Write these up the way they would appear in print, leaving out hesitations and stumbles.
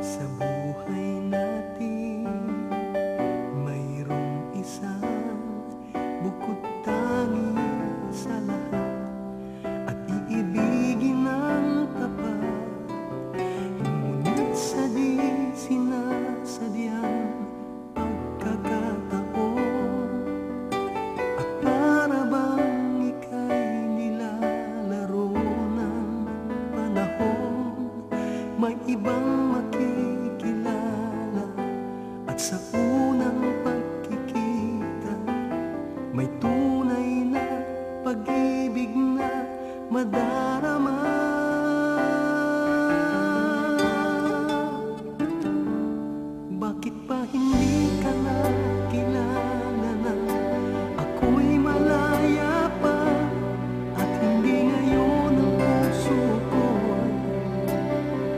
Sa buhay natin mayroong isang bukod tangi sa lahat, at iibigin ng tapat. Ngunit sa di sinasadyang pagkakataon, at para bang ika'y nilalaro ng panahon, may ibang makikilala, at sa unang pagkikita may tunay na pag-ibig na madarama. Bakit ba hindi ka na kilala na ako'y malaya pa, at hindi ngayon ang puso ko'y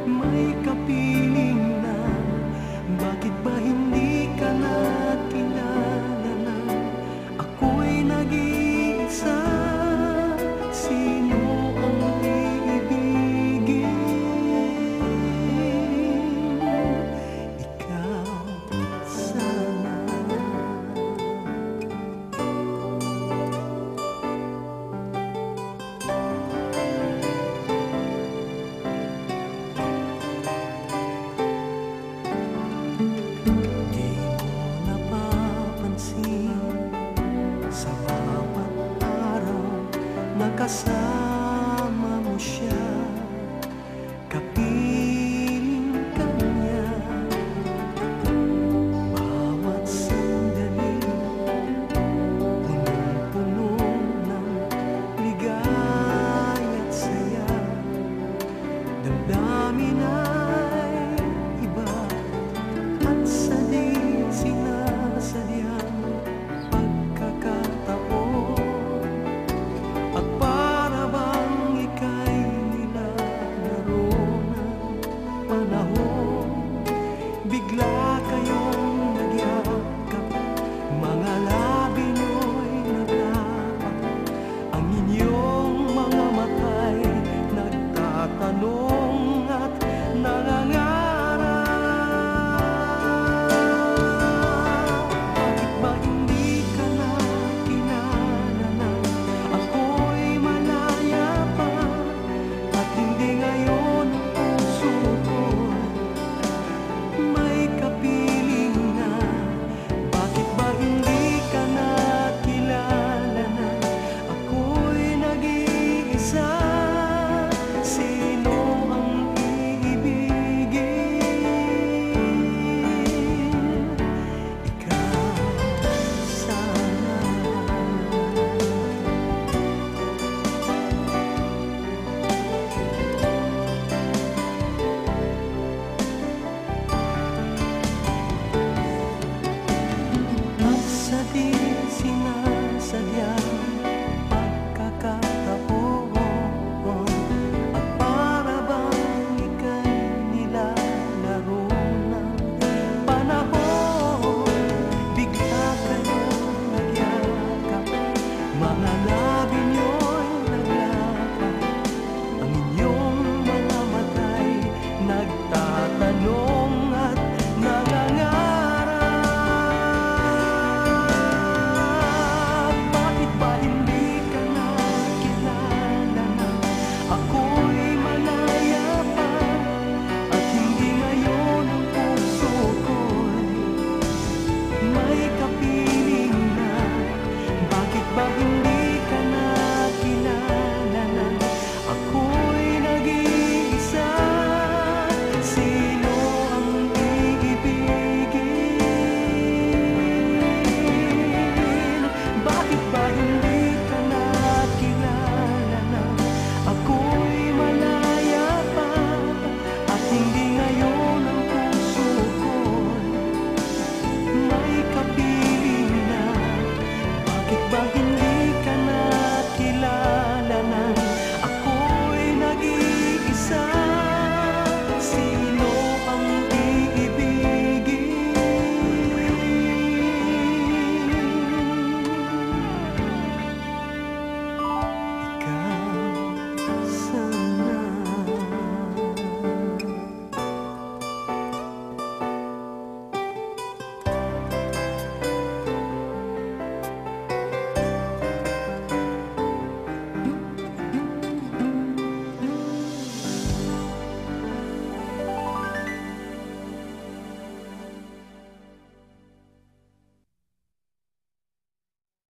may kapiling na? Bakit ba hindi ka na kilala na ako'y nag-iisa? Sino ang iibigin? Ikaw sana. Di mo napapansin sa bawat araw na kasama mo siya, kapiling ka niya. Bawat sandali punong-puno ng ligaya't saya, damdamin ay iba, at sa di sinasadyang pagkakataon, at para bang ika'y nilalaro ng panahon, bigla kayong nagyakap, mga labi nyo'y naglapat, ang inyong mga mata'y nagtatanong at nangangarap. Bakit ba hindi ka na kilala na ako'y malaya pa, at hindi ngayon ang puso ko'y may kapiling na? Bakit ba hindi ka na kilala na ako'y nag-iisa? Sino ang iibigin? Ikaw sana. At sa di sinasadyang pagkakataon, at para bang ika'y nilalaro ng panahon, bigla kayong nagyakap, mga labi nyo'y naglapat, ang inyong mga mata'y nagtatanong at nangangarap. Bakit ba hindi ka na kilala na ako'y malaya pa, at hindi ngayon ang puso ko'y may kapiling na? Bakit ba hindi ka na kilala na ako'y nag-iisa? Sino